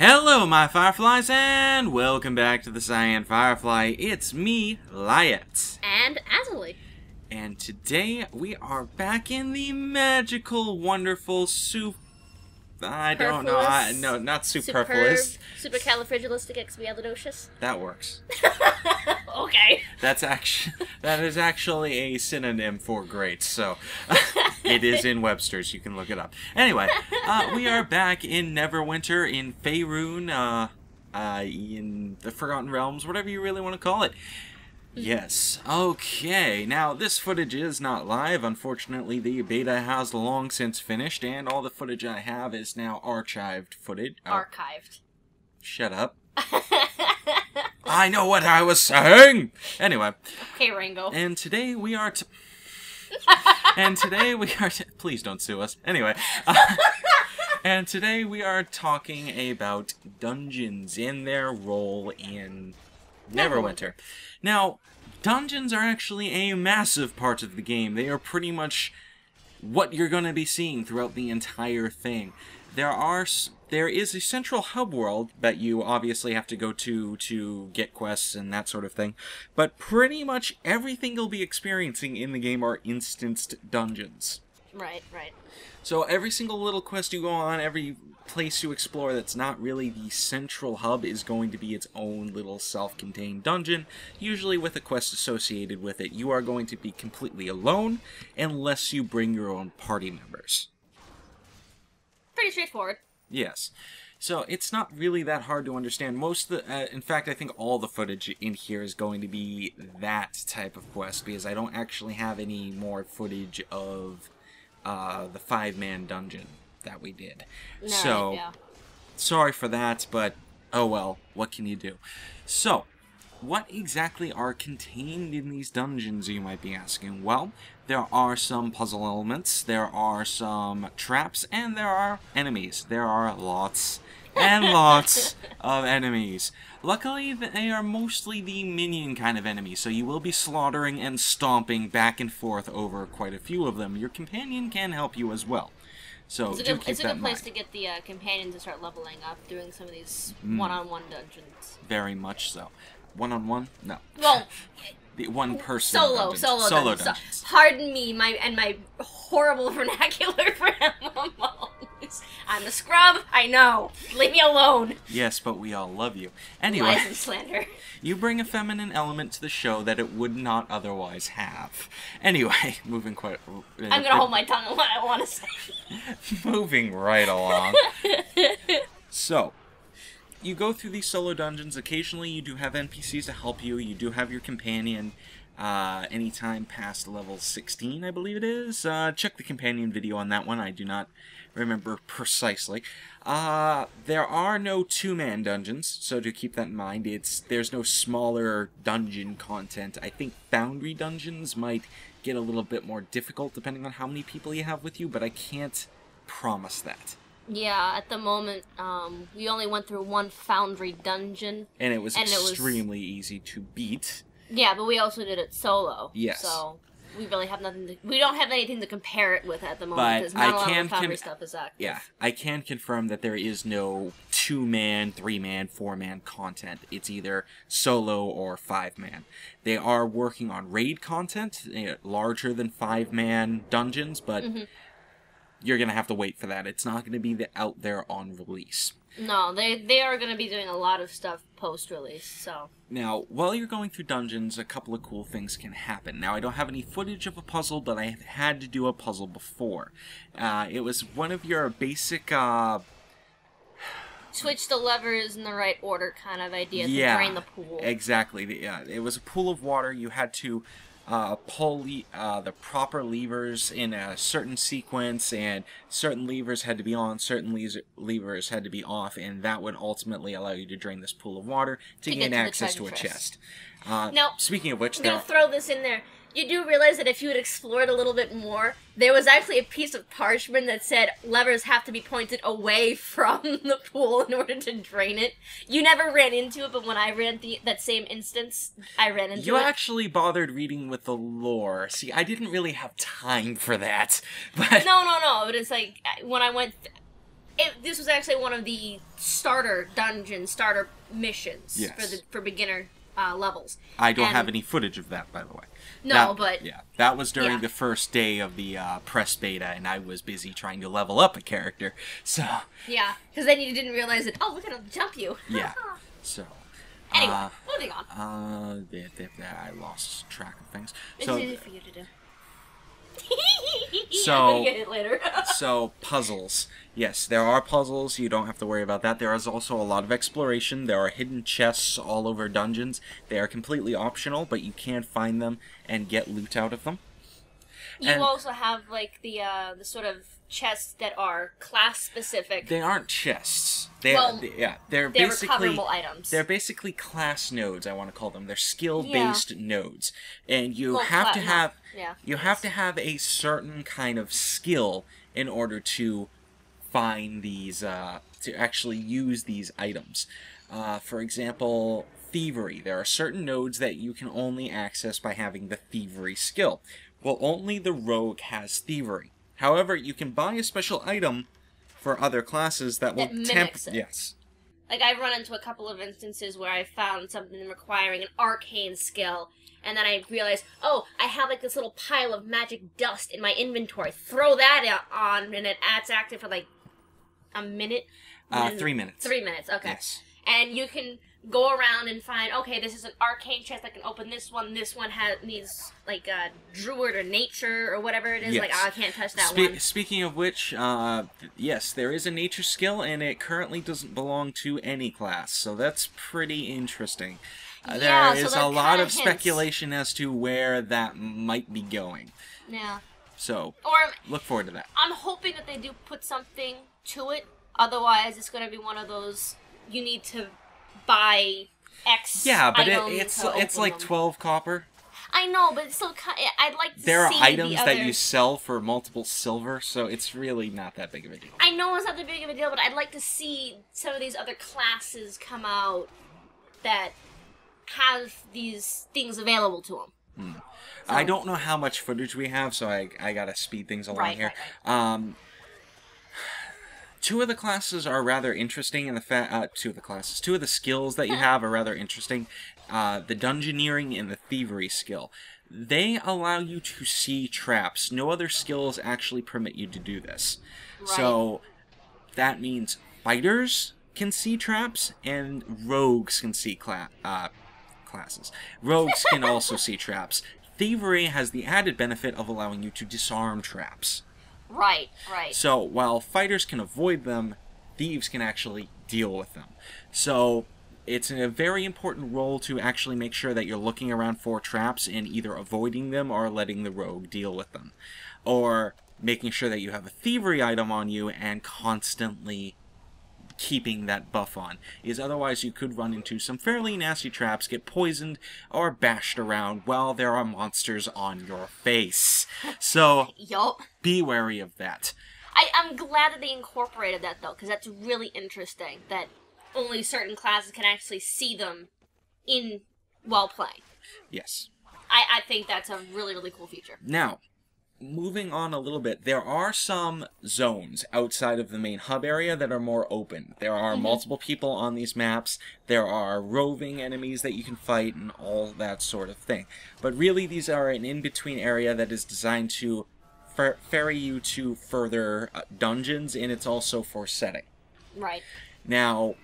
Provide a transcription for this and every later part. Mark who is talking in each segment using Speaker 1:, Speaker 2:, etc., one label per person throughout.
Speaker 1: Hello, my Fireflies, and welcome back to the Cyan Firefly. It's me, Lyiat.
Speaker 2: And Azilie.
Speaker 1: And today we are back in the magical, wonderful, no, not superfluous.
Speaker 2: Supercalifragilisticexpialidocious.
Speaker 1: That works.
Speaker 2: Okay.
Speaker 1: That is actually a synonym for great, so it is in Webster's. You can look it up. Anyway, we are back in Neverwinter, in Faerun, in the Forgotten Realms, whatever you really want to call it. Yes. Okay. Now, this footage is not live. Unfortunately, the beta has long since finished, and all the footage I have is now archived footage.
Speaker 2: Archived.
Speaker 1: Shut up. I know what I was saying! Anyway.
Speaker 2: Okay, Ringo.
Speaker 1: And today we are please don't sue us. Anyway. And today we are talking about dungeons and their role in Neverwinter. Now, dungeons are actually a massive part of the game. They are pretty much what you're going to be seeing throughout the entire thing. There is a central hub world that you obviously have to go to get quests and that sort of thing, but pretty much everything you'll be experiencing in the game are instanced dungeons.
Speaker 2: Right, right.
Speaker 1: So every single little quest you go on, every place you explore that's not really the central hub is going to be its own little self-contained dungeon, usually with a quest associated with it. You are going to be completely alone unless you bring your own party members.
Speaker 2: Pretty straightforward.
Speaker 1: Yes. So it's not really that hard to understand. In fact, I think all the footage in here is going to be that type of quest, because I don't actually have any more footage of the 5-man dungeon that we did.
Speaker 2: No,
Speaker 1: so,
Speaker 2: yeah.
Speaker 1: Sorry for that, but oh well, what can you do? So, what exactly are contained in these dungeons, you might be asking? Well, there are some puzzle elements, there are some traps, and there are enemies. There are lots and lots of enemies. Luckily, they are mostly the minion kind of enemies, so you will be slaughtering and stomping back and forth over quite a few of them. Your companion can help you as well. So
Speaker 2: It's a good place to get the companion to start leveling up, doing some of these one-on-one dungeons.
Speaker 1: Very much so. One-on-one? No.
Speaker 2: Well,
Speaker 1: the one-person
Speaker 2: solo
Speaker 1: dungeons.
Speaker 2: Pardon me, my horrible vernacular for MMOs. I'm a scrub, I know. Leave me alone.
Speaker 1: Yes, but we all love you. Anyway,
Speaker 2: lies and slander.
Speaker 1: You bring a feminine element to the show that it would not otherwise have. Anyway, moving quite...
Speaker 2: I'm gonna hold my tongue on what I want to say.
Speaker 1: Moving right along. So, you go through these solo dungeons. Occasionally you do have NPCs to help you. You do have your companion anytime past level 16, I believe it is. Check the companion video on that one. I do not remember precisely. There are no 2-man dungeons, so to keep that in mind, there's no smaller dungeon content. I think Foundry dungeons might get a little bit more difficult depending on how many people you have with you, but I can't promise that.
Speaker 2: Yeah, at the moment, we only went through one Foundry dungeon.
Speaker 1: And it was extremely easy to beat.
Speaker 2: Yeah, but we also did it solo.
Speaker 1: Yes.
Speaker 2: So we really have we don't have anything to compare it with at the moment, because not a lot of the Foundry stuff is active.
Speaker 1: Yeah, I can confirm that there is no 2-man, 3-man, 4-man content. It's either solo or 5-man. They are working on raid content, larger than 5-man dungeons, but you're going to have to wait for that. It's not going to be out there on release.
Speaker 2: No, they are going to be doing a lot of stuff post-release, so...
Speaker 1: Now, while you're going through dungeons, a couple of cool things can happen. Now, I don't have any footage of a puzzle, but I have had to do a puzzle before. It was one of your basic,
Speaker 2: switch the levers in the right order kind of idea to drain the pool.
Speaker 1: Exactly. It was a pool of water. You had to pull the proper levers in a certain sequence, and certain levers had to be on, certain levers had to be off, and that would ultimately allow you to drain this pool of water to gain access to a chest.
Speaker 2: Now,
Speaker 1: speaking of which,
Speaker 2: I'm going to throw this in there. You do realize that if you had explored a little bit more, there was actually a piece of parchment that said levers have to be pointed away from the pool in order to drain it. You never ran into it, but when I ran that same instance, I ran into it.
Speaker 1: You actually bothered reading with the lore. See, I didn't really have time for that. But
Speaker 2: No, but it's like, when I went... This was actually one of the starter missions for beginner levels.
Speaker 1: I don't have any footage of that, by the way.
Speaker 2: No,
Speaker 1: that was during the first day of the press beta, and I was busy trying to level up a character. So
Speaker 2: yeah, because then you didn't realize that. Oh, we're gonna jump you.
Speaker 1: Yeah. So.
Speaker 2: Anyway, moving on.
Speaker 1: I lost track of things.
Speaker 2: It's
Speaker 1: So,
Speaker 2: easy for you to do.
Speaker 1: So-
Speaker 2: I'm gonna get it later.
Speaker 1: so puzzles. Yes, there are puzzles. You don't have to worry about that. There is also a lot of exploration. There are hidden chests all over dungeons. They are completely optional, but you can find them and get loot out of them.
Speaker 2: You also have like the sort of chests that are class specific.
Speaker 1: They aren't chests. They're
Speaker 2: they're
Speaker 1: basically
Speaker 2: recoverable items.
Speaker 1: They're basically class nodes. I want to call them. They're skill-based nodes, and you have to have to have a certain kind of skill in order to find these to actually use these items. For example, thievery. There are certain nodes that you can only access by having the thievery skill. Well, only the rogue has thievery. However, you can buy a special item for other classes that will
Speaker 2: mimics it.
Speaker 1: Yes.
Speaker 2: Like, I've run into a couple of instances where I found something requiring an arcane skill, and then I realized, oh, I have like this little pile of magic dust in my inventory. Throw that on, and it's active for like a minute.
Speaker 1: 3 minutes.
Speaker 2: 3 minutes, okay.
Speaker 1: Yes.
Speaker 2: And you can go around and find, okay, this is an arcane chest, I can open this one needs, like, druid or nature or whatever it is,
Speaker 1: Yes.
Speaker 2: like, oh, I can't touch that one.
Speaker 1: Speaking of which, yes, there is a nature skill, and it currently doesn't belong to any class, so that's pretty interesting. There is a lot of speculation as to where that might be going.
Speaker 2: Yeah.
Speaker 1: So, look forward to that.
Speaker 2: I'm hoping that they do put something to it, otherwise it's going to be one of those, you need to buy X.
Speaker 1: Yeah, but
Speaker 2: items
Speaker 1: it's like 12 copper.
Speaker 2: I know, but it's still I'd like to see
Speaker 1: There are items
Speaker 2: the
Speaker 1: that you sell for multiple silver, so it's really not that big of a deal.
Speaker 2: I know it's not that big of a deal, but I'd like to see some of these other classes come out that have these things available to them. So,
Speaker 1: I don't know how much footage we have, so I gotta speed things along here.
Speaker 2: Right.
Speaker 1: Two of the classes are rather interesting in the fact. Two of the skills that you have are rather interesting. The dungeoneering and the thievery skill. They allow you to see traps. No other skills actually permit you to do this.
Speaker 2: Right.
Speaker 1: So that means fighters can see traps and rogues can see classes. Rogues can also see traps. Thievery has the added benefit of allowing you to disarm traps.
Speaker 2: Right, right.
Speaker 1: So, while fighters can avoid them, thieves can actually deal with them. So, it's a very important role to actually make sure that you're looking around for traps and either avoiding them or letting the rogue deal with them. Or making sure that you have a thievery item on you and constantly keeping that buff on, is otherwise you could run into some fairly nasty traps, get poisoned, or bashed around while there are monsters on your face. So, be wary of that.
Speaker 2: I'm glad that they incorporated that, though, because that's really interesting, that only certain classes can actually see them while playing.
Speaker 1: Yes.
Speaker 2: I think that's a really, really cool feature.
Speaker 1: Now, moving on a little bit, there are some zones outside of the main hub area that are more open. There are multiple people on these maps, there are roving enemies that you can fight, and all that sort of thing. But really, these are an in-between area that is designed to ferry you to further dungeons, and it's also for setting.
Speaker 2: Right.
Speaker 1: Now,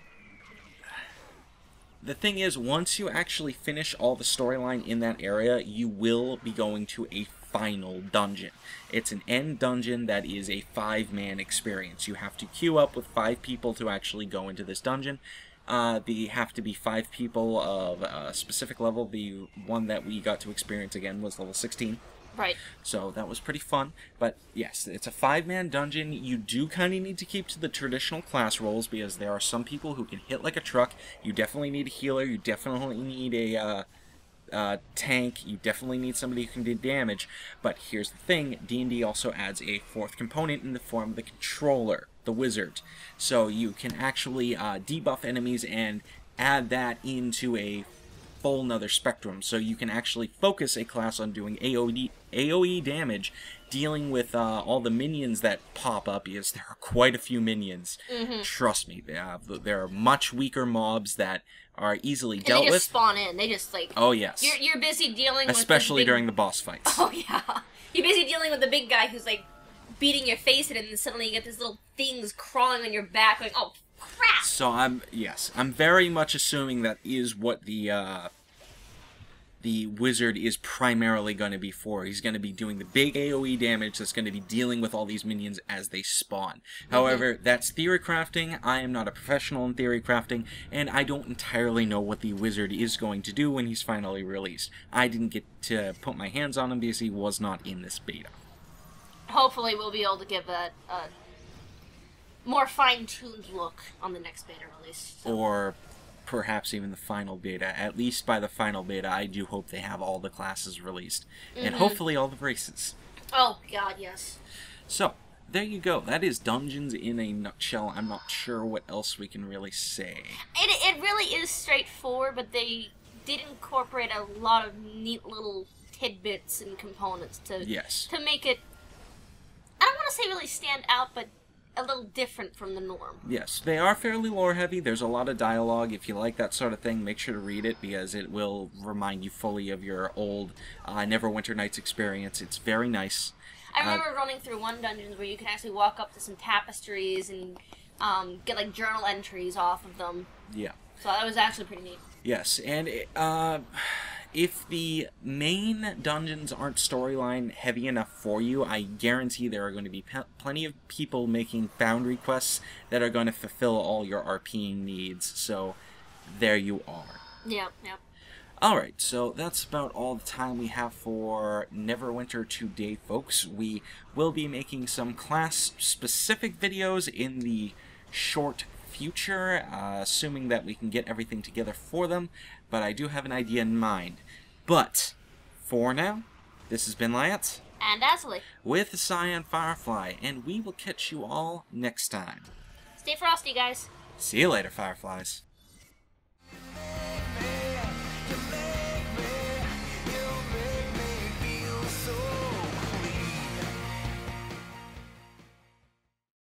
Speaker 1: the thing is, once you actually finish all the storyline in that area, you will be going to a final dungeon. It's an end dungeon that is a 5-man experience. You have to queue up with 5 people to actually go into this dungeon. They have to be 5 people of a specific level. The one that we got to experience again was level 16.
Speaker 2: Right.
Speaker 1: So that was pretty fun. But yes, it's a 5-man dungeon. You do kind of need to keep to the traditional class roles because there are some people who can hit like a truck. You definitely need a healer. You definitely need a tank. You definitely need somebody who can do damage. But here's the thing, D&D also adds a 4th component in the form of the controller, the wizard. So you can actually debuff enemies and add that into a full nother spectrum, so you can actually focus a class on doing AoE damage, dealing with all the minions that pop up, because there are quite a few minions. Trust me, there are much weaker mobs that are easily dealt with.
Speaker 2: They just spawn in. They just, like...
Speaker 1: Oh, yes.
Speaker 2: You're busy dealing with...
Speaker 1: Especially during the boss fights.
Speaker 2: Oh, yeah. You're busy dealing with the big guy who's, like, beating your face in, and then suddenly you get these little things crawling on your back, like, oh, crap!
Speaker 1: So I'm very much assuming that is what the wizard is primarily going to be for. He's going to be doing the big AoE damage that's going to be dealing with all these minions as they spawn. However, that's theory crafting. I am not a professional in theory crafting, and I don't entirely know what the wizard is going to do when he's finally released. I didn't get to put my hands on him because he was not in this beta.
Speaker 2: Hopefully we'll be able to give a more fine-tuned look on the next beta release. So.
Speaker 1: Or perhaps even the final beta. At least by the final beta, I do hope they have all the classes released. And hopefully all the races.
Speaker 2: Oh, God, yes.
Speaker 1: So, there you go. That is Dungeons in a nutshell. I'm not sure what else we can really say.
Speaker 2: It really is straightforward, but they did incorporate a lot of neat little tidbits and components to make it, I don't want to say really stand out, but a little different from the norm.
Speaker 1: Yes, they are fairly lore heavy. There's a lot of dialogue. If you like that sort of thing, make sure to read it, because it will remind you fully of your old Neverwinter Nights experience. It's very nice.
Speaker 2: I remember running through one dungeon where you could actually walk up to some tapestries and get like journal entries off of them.
Speaker 1: Yeah.
Speaker 2: So that was actually pretty neat.
Speaker 1: Yes, and if the main dungeons aren't storyline heavy enough for you, I guarantee there are going to be plenty of people making boundary quests that are going to fulfill all your RPing needs. So there you are.
Speaker 2: Yep, yep.
Speaker 1: Alright, so that's about all the time we have for Neverwinter today, folks. We will be making some class-specific videos in the short future, assuming that we can get everything together for them, but I do have an idea in mind. But, for now, this has been Lyiat
Speaker 2: and Azilie
Speaker 1: with the Cyan Firefly, and we will catch you all next time.
Speaker 2: Stay frosty, guys.
Speaker 1: See you later, Fireflies.